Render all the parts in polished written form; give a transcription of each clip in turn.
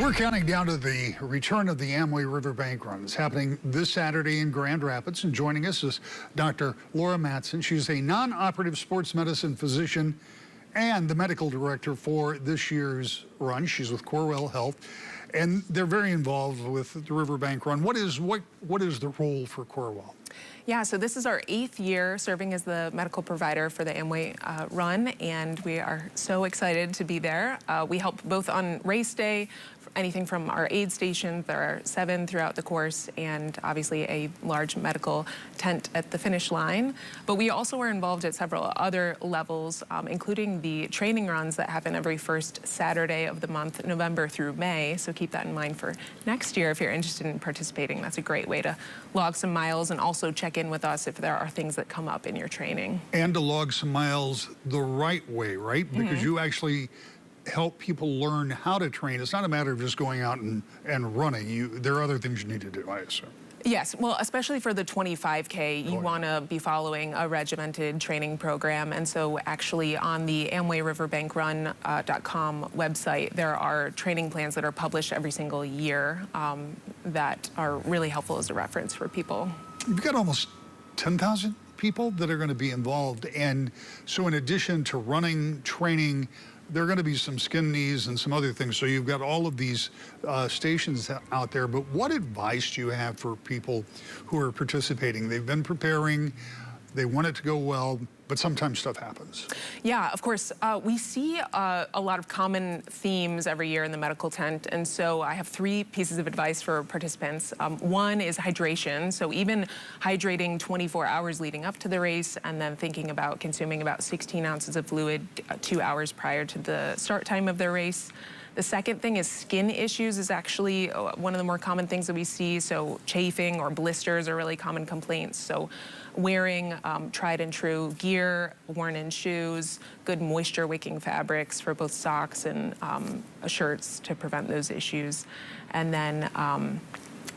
We're counting down to the return of the Amway Riverbank Run. It's happening this Saturday in Grand Rapids, and joining us is Dr. Laura Matson. She's a non-operative sports medicine physician and the medical director for this year's run. She's with Corewell Health, and they're very involved with the Riverbank Run. What is the role for Corewell? Yeah, so this is our 8th year serving as the medical provider for the Amway Run, and we are so excited to be there. We help both on race day, anything from our aid stations, there are 7 throughout the course, and obviously a large medical tent at the finish line. But we also are involved at several other levels, including the training runs that happen every first Saturday of the month, November through May. So keep that in mind for next year if you're interested in participating. That's a great way to log some miles and also check in with us if there are things that come up in your training. And to log some miles the right way, right? Because you actually help people learn how to train. It's not a matter of just going out and running. There are other things you need to do, I assume. Yes, well, especially for the 25K, you want to be following a regimented training program. And so actually on the AmwayRiverbankRun.com website, there are training plans that are published every single year that are really helpful as a reference for people. You've got almost 10,000 people that are going to be involved. And so in addition to running, training, there are going to be some skin knees and some other things. So you've got all of these stations out there. But what advice do you have for people who are participating? They've been preparing, they want it to go well, but sometimes stuff happens. Yeah, of course. We see a lot of common themes every year in the medical tent, and so I have 3 pieces of advice for participants. One is hydration, so even hydrating 24 hours leading up to the race and then thinking about consuming about 16 ounces of fluid 2 hours prior to the start time of their race. The second thing is skin issues is actually one of the more common things that we see. So chafing or blisters are really common complaints. So wearing tried and true gear, worn-in shoes, good moisture-wicking fabrics for both socks and shirts to prevent those issues. And then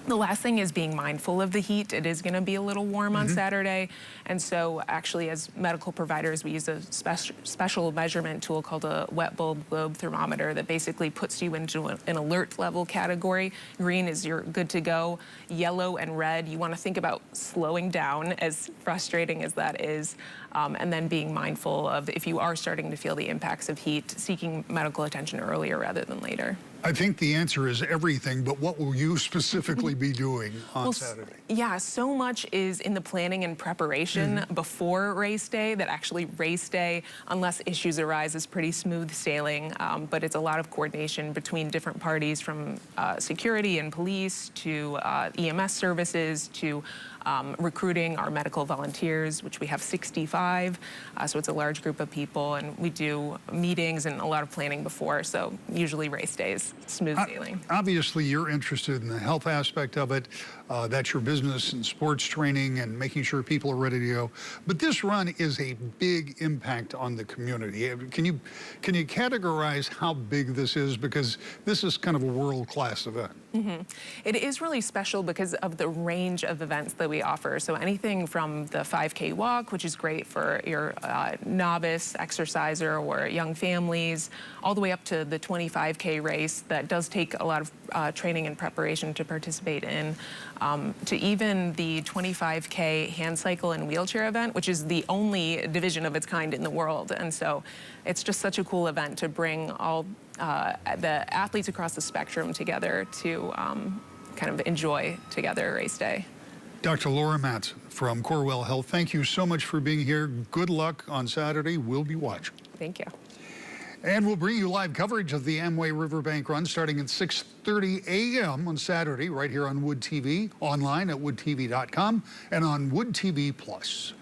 the last thing is being mindful of the heat. It is going to be a little warm on Saturday. And so actually as medical providers, we use a special measurement tool called a wet bulb globe thermometer that basically puts you into an alert level category. Green is you're good to go. Yellow and red, you want to think about slowing down, as frustrating as that is. And then being mindful of, if you are starting to feel the impacts of heat, seeking medical attention earlier rather than later. I think the answer is everything, but what will you specifically be doing on Saturday? Yeah, so much is in the planning and preparation before race day that actually race day, unless issues arise, is pretty smooth sailing. But it's a lot of coordination between different parties, from security and police to EMS services to recruiting our medical volunteers, which we have 65. So it's a large group of people, and we do meetings and a lot of planning before. So usually race days, smooth sailing. Obviously, you're interested in the health aspect of it. That's your business and sports training and making sure people are ready to go. But this run is a big impact on the community. Can you categorize how big this is? Because this is kind of a world-class event. It is really special because of the range of events that we offer. So anything from the 5K walk, which is great for your novice exerciser or young families, all the way up to the 25K race that does take a lot of training and preparation to participate in, to even the 25K hand cycle and wheelchair event, which is the only division of its kind in the world. And so it's just such a cool event to bring all the athletes across the spectrum together to kind of enjoy together race day. Dr. Laura Matson from Corewell Health, thank you so much for being here. Good luck on Saturday. We'll be watching. Thank you. And we'll bring you live coverage of the Amway Riverbank Run starting at 6:30 a.m. on Saturday right here on Wood TV, online at woodtv.com, and on Wood TV Plus.